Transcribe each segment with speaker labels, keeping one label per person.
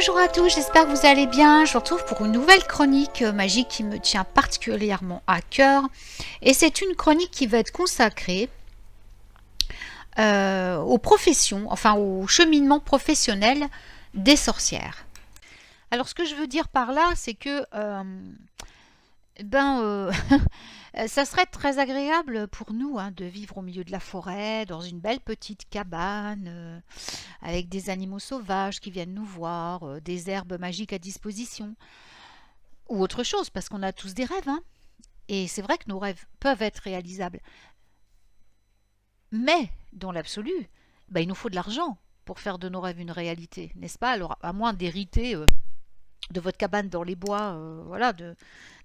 Speaker 1: Bonjour à tous, j'espère que vous allez bien. Je vous retrouve pour une nouvelle chronique magique qui me tient particulièrement à cœur. Et c'est une chronique qui va être consacrée aux professions, enfin au cheminement professionnel des sorcières. Alors ce que je veux dire par là, c'est que ça serait très agréable pour nous de vivre au milieu de la forêt, dans une belle petite cabane, avec des animaux sauvages qui viennent nous voir, des herbes magiques à disposition, ou autre chose, parce qu'on a tous des rêves, et c'est vrai que nos rêves peuvent être réalisables. Mais, dans l'absolu, il nous faut de l'argent pour faire de nos rêves une réalité, n'est-ce pas? Alors, à moins d'hériter de votre cabane dans les bois, voilà,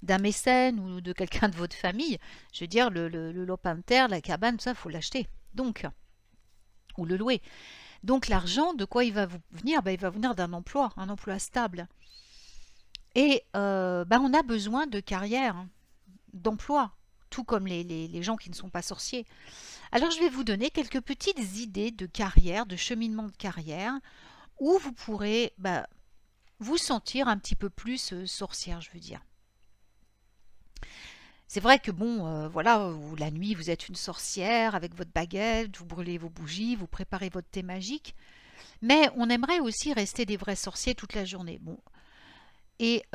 Speaker 1: d'un mécène ou de quelqu'un de votre famille, je veux dire, le lopin de terre, la cabane, tout ça, il faut l'acheter. Donc, ou le louer. Donc l'argent, de quoi il va vous venir? Il va venir d'un emploi, un emploi stable. Et on a besoin de carrière, d'emploi, tout comme les gens qui ne sont pas sorciers. Alors je vais vous donner quelques petites idées de carrière, de cheminement de carrière, où vous pourrez vous sentir un petit peu plus sorcière, je veux dire. C'est vrai que voilà, la nuit, vous êtes une sorcière avec votre baguette, vous brûlez vos bougies, vous préparez votre thé magique. Mais on aimerait aussi rester des vrais sorciers toute la journée. Bon, et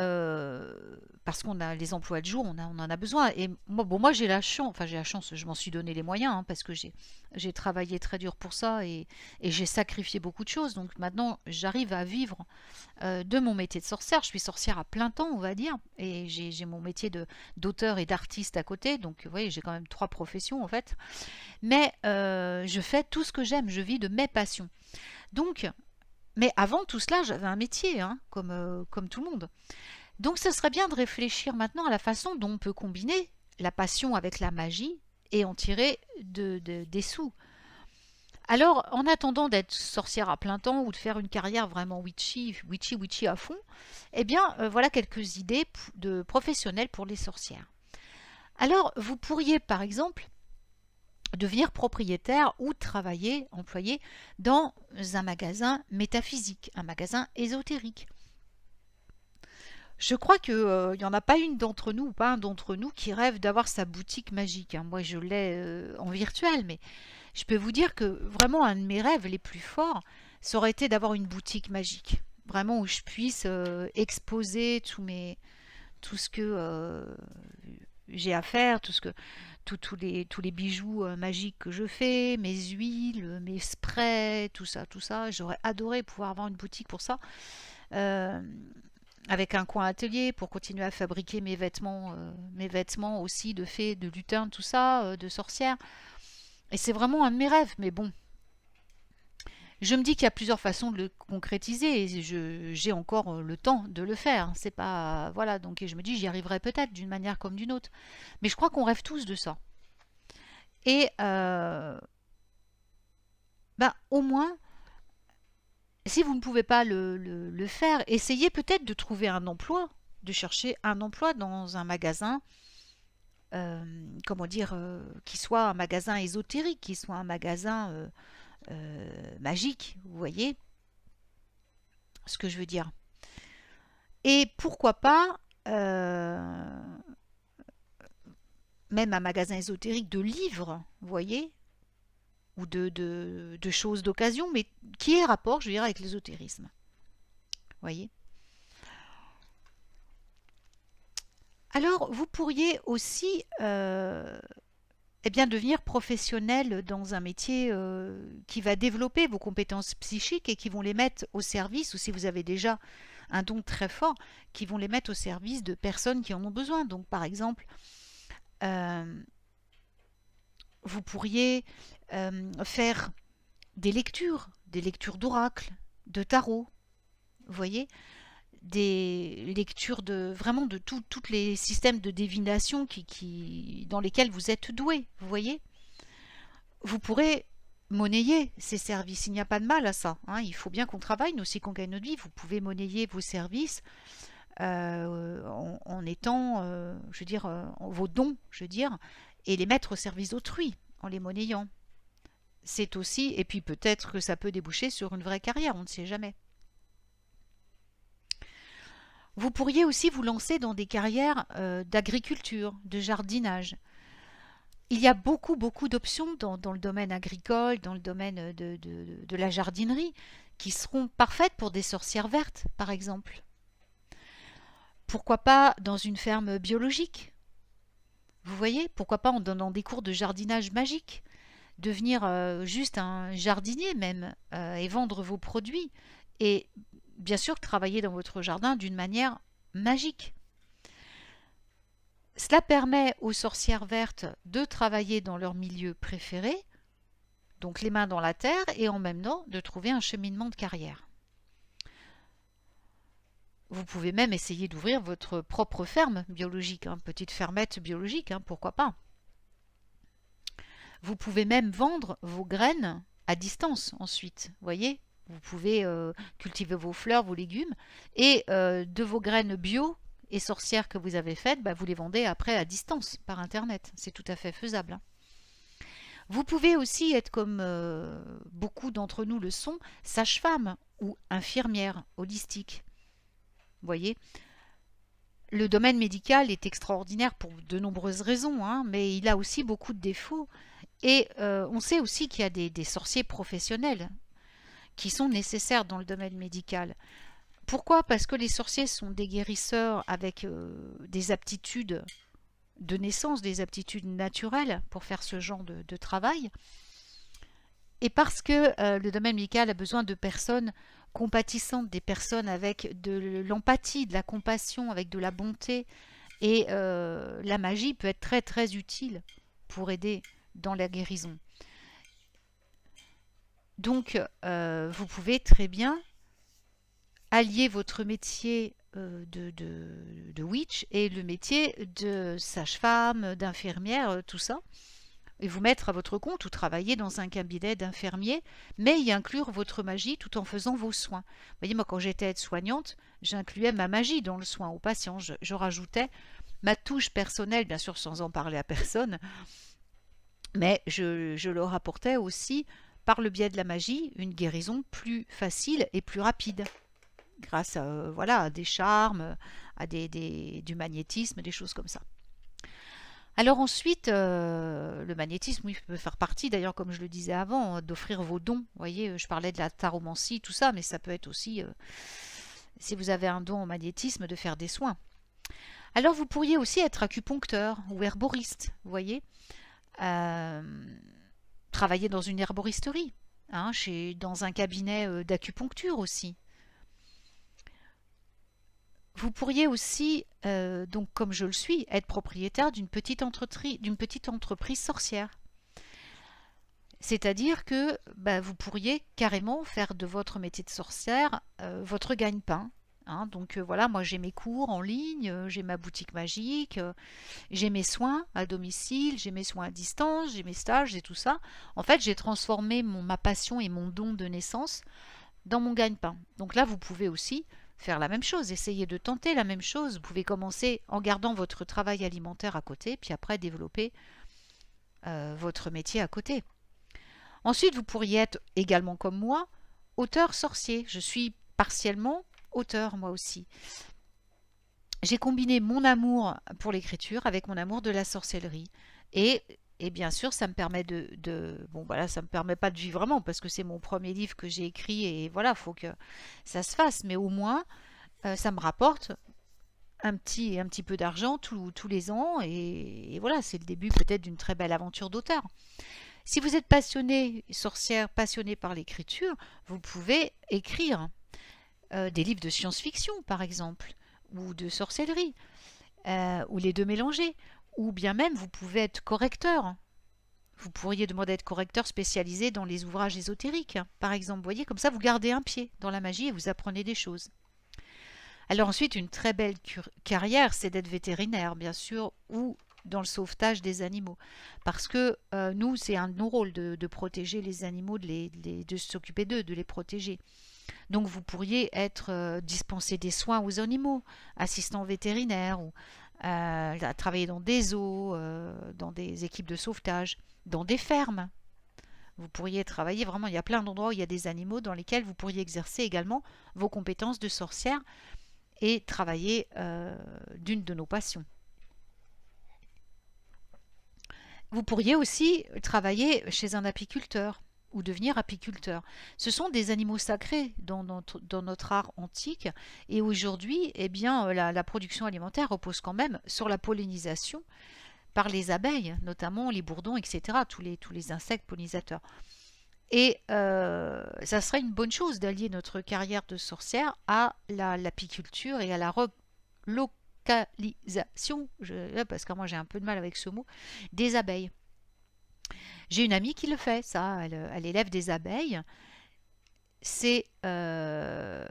Speaker 1: parce qu'on a les emplois de jour, on en a besoin. Et moi j'ai la chance, je m'en suis donné les moyens, parce que j'ai travaillé très dur pour ça et j'ai sacrifié beaucoup de choses. Donc maintenant, j'arrive à vivre de mon métier de sorcière. Je suis sorcière à plein temps, on va dire, et j'ai mon métier d'auteur et d'artiste à côté. Donc vous voyez, j'ai quand même 3 professions en fait. Mais je fais tout ce que j'aime, je vis de mes passions. Donc, mais avant tout cela, j'avais un métier, comme tout le monde. Donc, ce serait bien de réfléchir maintenant à la façon dont on peut combiner la passion avec la magie et en tirer des sous. Alors, en attendant d'être sorcière à plein temps ou de faire une carrière vraiment witchy à fond, eh bien, voilà quelques idées de professionnels pour les sorcières. Alors, vous pourriez, par exemple, devenir propriétaire ou travailler, employé dans un magasin métaphysique, un magasin ésotérique. Je crois qu'il n'y en a pas une d'entre nous ou pas un d'entre nous qui rêve d'avoir sa boutique magique. Moi, je l'ai en virtuel, mais je peux vous dire que vraiment un de mes rêves les plus forts, ça aurait été d'avoir une boutique magique. Vraiment où je puisse exposer tout ce que j'ai à faire, tous les bijoux magiques que je fais, mes huiles, mes sprays, tout ça. J'aurais adoré pouvoir avoir une boutique pour ça, euh, avec un coin atelier pour continuer à fabriquer mes vêtements aussi de fées, de lutins, tout ça, de sorcières. Et c'est vraiment un de mes rêves, mais bon. Je me dis qu'il y a plusieurs façons de le concrétiser et j'ai encore le temps de le faire. C'est pas voilà, donc je me dis j'y arriverai peut-être d'une manière comme d'une autre. Mais je crois qu'on rêve tous de ça. Et au moins, si vous ne pouvez pas le faire, essayez peut-être de trouver un emploi, de chercher un emploi dans un magasin, comment dire, qui soit un magasin ésotérique, qui soit un magasin magique, vous voyez ce que je veux dire. Et pourquoi pas même un magasin ésotérique de livres, vous voyez, ou de choses d'occasion, mais qui ait rapport, je veux dire, avec l'ésotérisme. Vous voyez. Alors, vous pourriez aussi devenir professionnel dans un métier qui va développer vos compétences psychiques et qui vont les mettre au service, ou si vous avez déjà un don très fort, qui vont les mettre au service de personnes qui en ont besoin. Donc, par exemple, vous pourriez faire des lectures d'oracle, de tarot, vous voyez, des lectures de vraiment de tous les systèmes de divination dans lesquels vous êtes doué, vous voyez. Vous pourrez monnayer ces services, il n'y a pas de mal à ça. Il faut bien qu'on travaille, nous aussi qu'on gagne notre vie. Vous pouvez monnayer vos services en étant, je veux dire, vos dons, je veux dire, et les mettre au service d'autrui en les monnayant. C'est aussi, et puis peut-être que ça peut déboucher sur une vraie carrière, on ne sait jamais. Vous pourriez aussi vous lancer dans des carrières d'agriculture, de jardinage. Il y a beaucoup, beaucoup d'options dans le domaine agricole, dans le domaine de la jardinerie, qui seront parfaites pour des sorcières vertes, par exemple. Pourquoi pas dans une ferme biologique? Vous voyez, pourquoi pas en donnant des cours de jardinage magique? Devenir juste un jardinier même et vendre vos produits. Et bien sûr, travailler dans votre jardin d'une manière magique. Cela permet aux sorcières vertes de travailler dans leur milieu préféré, donc les mains dans la terre, et en même temps de trouver un cheminement de carrière. Vous pouvez même essayer d'ouvrir votre propre ferme biologique, hein, petite fermette biologique, hein, pourquoi pas. Vous pouvez même vendre vos graines à distance ensuite, voyez. Vous pouvez cultiver vos fleurs, vos légumes, et de vos graines bio et sorcières que vous avez faites, bah, vous les vendez après à distance par Internet. C'est tout à fait faisable, hein. Vous pouvez aussi être comme beaucoup d'entre nous le sont, sage-femme ou infirmière holistique. Vous voyez, le domaine médical est extraordinaire pour de nombreuses raisons, hein, mais il a aussi beaucoup de défauts. Et on sait aussi qu'il y a des sorciers professionnels qui sont nécessaires dans le domaine médical. Pourquoi? Parce que les sorciers sont des guérisseurs avec des aptitudes de naissance, des aptitudes naturelles pour faire ce genre de travail. Et parce que le domaine médical a besoin de personnes compatissantes, des personnes avec de l'empathie, de la compassion, avec de la bonté. Et la magie peut être très très utile pour aider dans la guérison. Donc, vous pouvez très bien allier votre métier de witch et le métier de sage-femme, d'infirmière, tout ça, et vous mettre à votre compte ou travailler dans un cabinet d'infirmier, mais y inclure votre magie tout en faisant vos soins. Vous voyez, moi, quand j'étais aide-soignante, j'incluais ma magie dans le soin aux patients. Je rajoutais ma touche personnelle, bien sûr sans en parler à personne, mais je leur apportais aussi, par le biais de la magie, une guérison plus facile et plus rapide, grâce à, voilà, à des charmes, à du magnétisme, des choses comme ça. Alors ensuite, le magnétisme, oui, peut faire partie, d'ailleurs, comme je le disais avant, d'offrir vos dons. Vous voyez, je parlais de la taromancie, tout ça, mais ça peut être aussi, si vous avez un don en magnétisme, de faire des soins. Alors vous pourriez aussi être acupuncteur ou herboriste, vous voyez, euh, travailler dans une herboristerie, hein, dans un cabinet d'acupuncture aussi. Vous pourriez aussi, donc comme je le suis, être propriétaire d'une petite entreprise sorcière. C'est-à-dire que bah, vous pourriez carrément faire de votre métier de sorcière votre gagne-pain. Hein. Donc voilà, moi j'ai mes cours en ligne, j'ai ma boutique magique, j'ai mes soins à domicile, j'ai mes soins à distance, j'ai mes stages et tout ça. En fait, j'ai transformé ma passion et mon don de naissance dans mon gagne-pain. Donc là, vous pouvez aussi faire la même chose, essayer de tenter la même chose. Vous pouvez commencer en gardant votre travail alimentaire à côté, puis après développer votre métier à côté. Ensuite, vous pourriez être également comme moi, auteur sorcier. Je suis partiellement auteur moi aussi. J'ai combiné mon amour pour l'écriture avec mon amour de la sorcellerie. Et bien sûr, ça me permet bon voilà, ça me permet pas de vivre vraiment parce que c'est mon premier livre que j'ai écrit et voilà, faut que ça se fasse. Mais au moins, ça me rapporte un petit peu d'argent tous les ans et voilà, c'est le début peut-être d'une très belle aventure d'auteur. Si vous êtes passionné, sorcière, passionné par l'écriture, vous pouvez écrire des livres de science-fiction, par exemple, ou de sorcellerie, ou les deux mélangés. Ou bien même, vous pouvez être correcteur. Vous pourriez demander d'être correcteur spécialisé dans les ouvrages ésotériques, par exemple. Vous voyez, comme ça, vous gardez un pied dans la magie et vous apprenez des choses. Alors ensuite, une très belle carrière, c'est d'être vétérinaire, bien sûr, ou dans le sauvetage des animaux. Parce que nous, c'est un de nos rôles de protéger les animaux, de s'occuper d'eux, de les protéger. Donc vous pourriez être dispenser des soins aux animaux, assistant vétérinaire, ou travailler dans des zoos, dans des équipes de sauvetage, dans des fermes. Vous pourriez travailler vraiment, il y a plein d'endroits où il y a des animaux dans lesquels vous pourriez exercer également vos compétences de sorcière et travailler d'une de nos passions. Vous pourriez aussi travailler chez un apiculteur ou devenir apiculteur. Ce sont des animaux sacrés dans notre art antique et aujourd'hui, eh bien, la production alimentaire repose quand même sur la pollinisation par les abeilles, notamment les bourdons, etc., tous les insectes pollinisateurs. Et ça serait une bonne chose d'allier notre carrière de sorcière à l'apiculture et à la localisation, parce que moi j'ai un peu de mal avec ce mot, des abeilles. J'ai une amie qui le fait, ça, elle élève des abeilles. C'est elle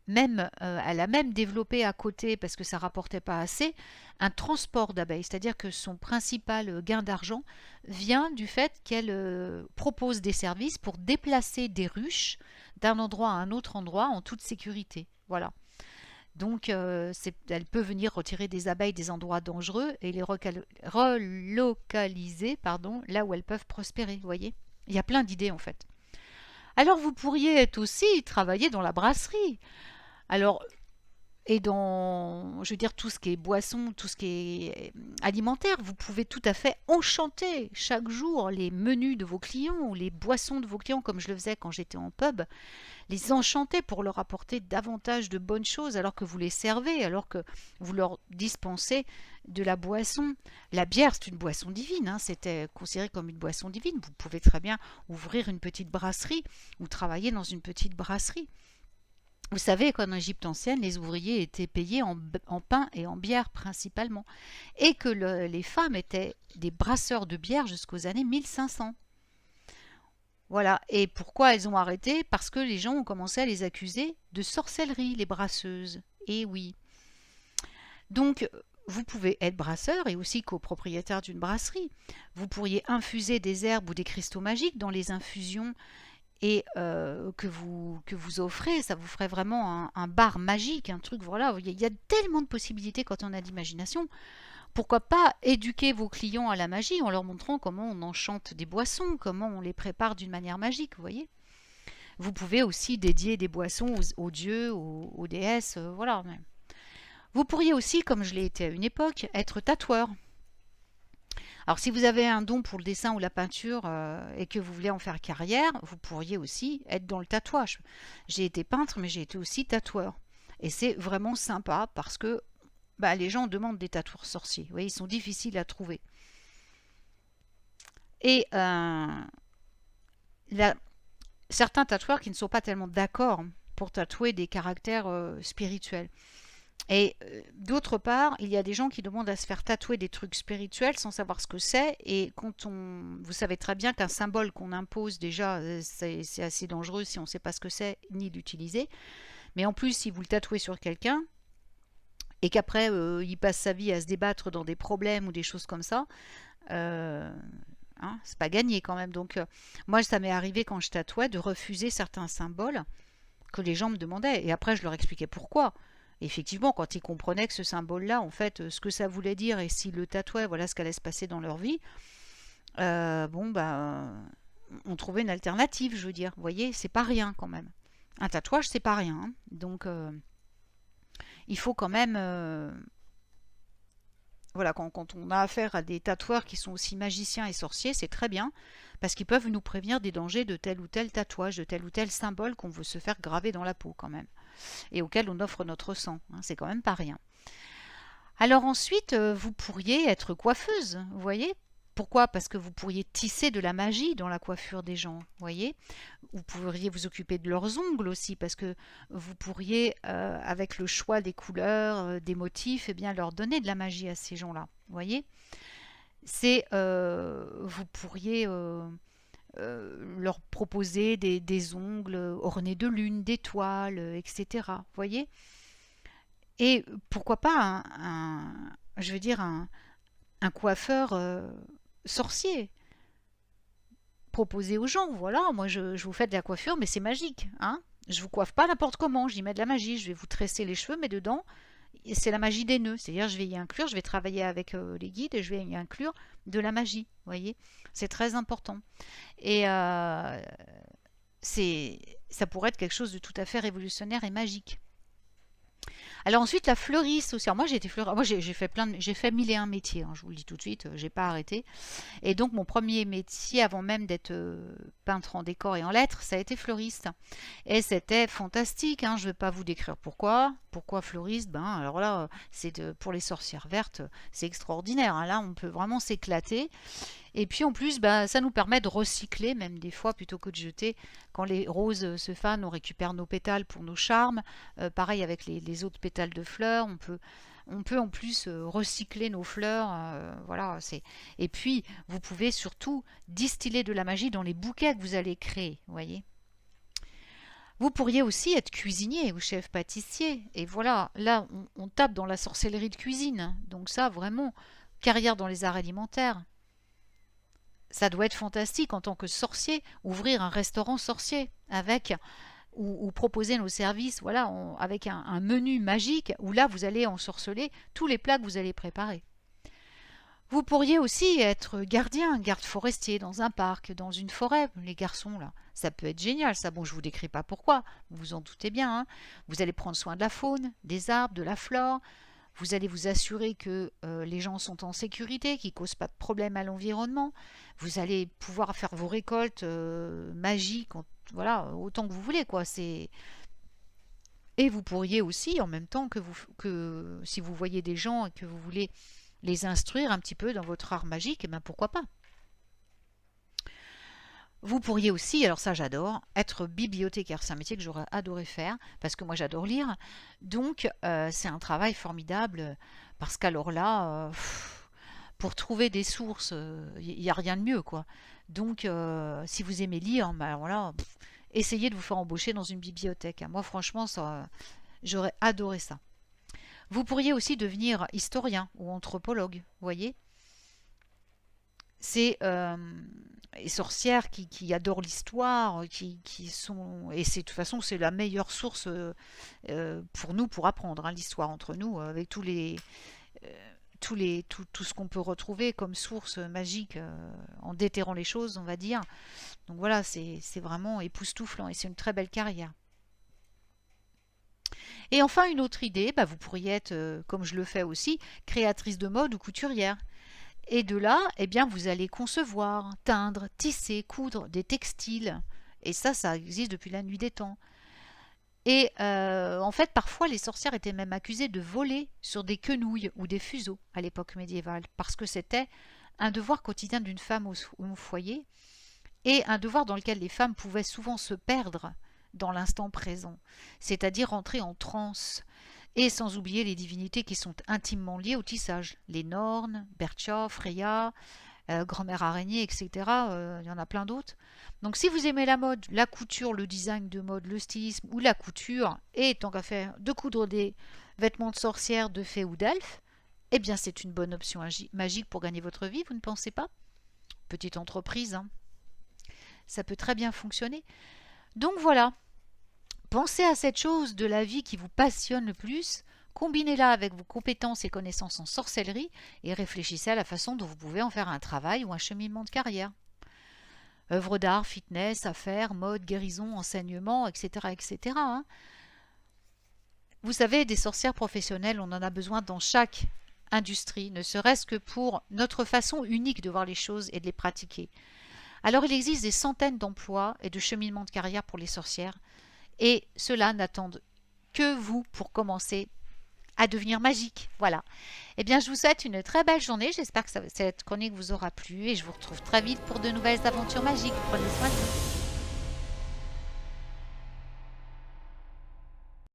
Speaker 1: a même développé à côté, parce que ça rapportait pas assez, un transport d'abeilles. C'est-à-dire que son principal gain d'argent vient du fait qu'elle propose des services pour déplacer des ruches d'un endroit à un autre endroit en toute sécurité. Voilà. Donc, elle peut venir retirer des abeilles des endroits dangereux et les relocaliser, pardon, là où elles peuvent prospérer. Vous voyez, il y a plein d'idées en fait. Alors, vous pourriez être aussi travailler dans la brasserie. Alors, et dans, je veux dire, tout ce qui est boisson, tout ce qui est alimentaire, vous pouvez tout à fait enchanter chaque jour les menus de vos clients ou les boissons de vos clients, comme je le faisais quand j'étais en pub, les enchanter pour leur apporter davantage de bonnes choses alors que vous les servez, alors que vous leur dispensez de la boisson. La bière, c'est une boisson divine, hein, c'était considéré comme une boisson divine. Vous pouvez très bien ouvrir une petite brasserie ou travailler dans une petite brasserie. Vous savez qu'en Égypte ancienne, les ouvriers étaient payés en pain et en bière principalement, et que les femmes étaient des brasseurs de bière jusqu'aux années 1500. Voilà. Et pourquoi elles ont arrêté? Parce que les gens ont commencé à les accuser de sorcellerie, les brasseuses. Et oui. Donc, vous pouvez être brasseur et aussi copropriétaire d'une brasserie. Vous pourriez infuser des herbes ou des cristaux magiques dans les infusions et que vous offrez. Ça vous ferait vraiment un bar magique, un truc, voilà. Il y a tellement de possibilités quand on a d'imagination. Pourquoi pas éduquer vos clients à la magie en leur montrant comment on enchante des boissons, comment on les prépare d'une manière magique, vous voyez. Vous pouvez aussi dédier des boissons aux dieux, aux déesses, voilà. Vous pourriez aussi, comme je l'ai été à une époque, être tatoueur. Alors si vous avez un don pour le dessin ou la peinture et que vous voulez en faire carrière, vous pourriez aussi être dans le tatouage. J'ai été peintre, mais j'ai été aussi tatoueur. Et c'est vraiment sympa parce que les gens demandent des tatoueurs sorciers. Vous voyez, ils sont difficiles à trouver. Et certains tatoueurs qui ne sont pas tellement d'accord pour tatouer des caractères spirituels. Et d'autre part, il y a des gens qui demandent à se faire tatouer des trucs spirituels sans savoir ce que c'est. Et vous savez très bien qu'un symbole qu'on impose déjà, c'est assez dangereux si on ne sait pas ce que c'est ni l'utiliser. Mais en plus, si vous le tatouez sur quelqu'un, et qu'après il passe sa vie à se débattre dans des problèmes ou des choses comme ça, c'est pas gagné quand même. Donc moi ça m'est arrivé quand je tatouais de refuser certains symboles que les gens me demandaient et après je leur expliquais pourquoi. Et effectivement, quand ils comprenaient que ce symbole-là, en fait, ce que ça voulait dire et s'ils le tatouaient, voilà ce qu'allait se passer dans leur vie, on trouvait une alternative, je veux dire. Vous voyez, c'est pas rien quand même. Un tatouage, c'est pas rien, hein. Donc il faut quand même, voilà, quand on a affaire à des tatoueurs qui sont aussi magiciens et sorciers, c'est très bien, parce qu'ils peuvent nous prévenir des dangers de tel ou tel tatouage, de tel ou tel symbole qu'on veut se faire graver dans la peau quand même, et auquel on offre notre sang, hein, c'est quand même pas rien. Alors ensuite, vous pourriez être coiffeuse, vous voyez. Pourquoi? Parce que vous pourriez tisser de la magie dans la coiffure des gens, vous voyez. Vous pourriez vous occuper de leurs ongles aussi, parce que vous pourriez, avec le choix des couleurs, des motifs, eh bien, leur donner de la magie à ces gens-là, vous voyez. Vous pourriez leur proposer des ongles ornés de lune, d'étoiles, etc., vous voyez. Et pourquoi pas je veux dire, un coiffeur sorcier proposer aux gens, voilà, moi je vous fais de la coiffure, mais c'est magique, hein. Je vous coiffe pas n'importe comment, j'y mets de la magie, je vais vous tresser les cheveux, mais dedans, c'est la magie des nœuds, c'est-à-dire je vais y inclure, je vais travailler avec les guides et je vais y inclure de la magie, vous voyez, c'est très important. Et ça pourrait être quelque chose de tout à fait révolutionnaire et magique. Alors ensuite, la fleuriste aussi. Alors moi, j'ai été fleuriste. Moi, j'ai fait j'ai fait mille et un métiers, hein, je vous le dis tout de suite, j'ai pas arrêté. Et donc, mon premier métier, avant même d'être peintre en décor et en lettres, ça a été fleuriste. Et c'était fantastique, hein, je ne vais pas vous décrire pourquoi. Pourquoi fleuriste? Ben, alors là, pour les sorcières vertes, c'est extraordinaire, hein. Là, on peut vraiment s'éclater. Et puis en plus, bah, ça nous permet de recycler, même des fois, plutôt que de jeter. Quand les roses se fanent, on récupère nos pétales pour nos charmes. Pareil avec les autres pétales de fleurs, on peut en plus recycler nos fleurs. Voilà, et puis, vous pouvez surtout distiller de la magie dans les bouquets que vous allez créer, vous voyez. Vous pourriez aussi être cuisinier ou chef pâtissier. Et voilà, là, on tape dans la sorcellerie de cuisine. Donc ça, vraiment, carrière dans les arts alimentaires. Ça doit être fantastique en tant que sorcier, ouvrir un restaurant sorcier avec ou proposer nos services, voilà, avec un menu magique où là vous allez ensorceler tous les plats que vous allez préparer. Vous pourriez aussi être gardien, garde forestier dans un parc, dans une forêt, les garçons là. Ça peut être génial, ça. Bon, je vous décris pas pourquoi, vous vous en doutez bien, hein. Vous allez prendre soin de la faune, des arbres, de la flore. Vous allez vous assurer que les gens sont en sécurité, qu'ils ne causent pas de problème à l'environnement. Vous allez pouvoir faire vos récoltes magiques, voilà, autant que vous voulez, quoi. Et vous pourriez aussi, en même temps que si vous voyez des gens et que vous voulez les instruire un petit peu dans votre art magique, eh ben pourquoi pas. Vous pourriez aussi, alors ça j'adore, être bibliothécaire. C'est un métier que j'aurais adoré faire parce que moi j'adore lire. Donc c'est un travail formidable parce qu'alors là, pour trouver des sources, il n'y a rien de mieux, quoi. Donc si vous aimez lire, ben alors là, essayez de vous faire embaucher dans une bibliothèque, hein. Moi franchement, j'aurais adoré ça. Vous pourriez aussi devenir historien ou anthropologue, vous voyez. C'est les sorcières qui adorent l'histoire, qui sont et c'est de toute façon c'est la meilleure source pour nous pour apprendre, hein, l'histoire entre nous avec tout ce qu'on peut retrouver comme source magique en déterrant les choses, on va dire. Donc voilà, c'est vraiment époustouflant et c'est une très belle carrière. Et enfin, une autre idée, bah, vous pourriez être, comme je le fais aussi, créatrice de mode ou couturière. Et de là, eh bien, vous allez concevoir, teindre, tisser, coudre des textiles. Et ça existe depuis la nuit des temps. Et en fait, parfois, les sorcières étaient même accusées de voler sur des quenouilles ou des fuseaux à l'époque médiévale, parce que c'était un devoir quotidien d'une femme au foyer, et un devoir dans lequel les femmes pouvaient souvent se perdre dans l'instant présent, c'est-à-dire entrer en transe, et sans oublier les divinités qui sont intimement liées au tissage, les Nornes, Bertha, Freya, grand-mère araignée, etc. Il y en a plein d'autres. Donc si vous aimez la mode, la couture, le design de mode, le stylisme ou la couture, et tant qu'à faire de coudre des vêtements de sorcière, de fées ou d'elfes, eh bien c'est une bonne option magique pour gagner votre vie, vous ne pensez pas? Petite entreprise, hein. Ça peut très bien fonctionner. Donc voilà, pensez à cette chose de la vie qui vous passionne le plus, combinez-la avec vos compétences et connaissances en sorcellerie et réfléchissez à la façon dont vous pouvez en faire un travail ou un cheminement de carrière. Œuvres d'art, fitness, affaires, mode, guérison, enseignement, etc. etc. hein. Vous savez, des sorcières professionnelles, on en a besoin dans chaque industrie, ne serait-ce que pour notre façon unique de voir les choses et de les pratiquer. Alors il existe des centaines d'emplois et de cheminements de carrière pour les sorcières, et ceux-là n'attendent que vous pour commencer à devenir magique. Voilà. Eh bien, je vous souhaite une très belle journée. J'espère que cette chronique vous aura plu et je vous retrouve très vite pour de nouvelles aventures magiques. Prenez soin de vous.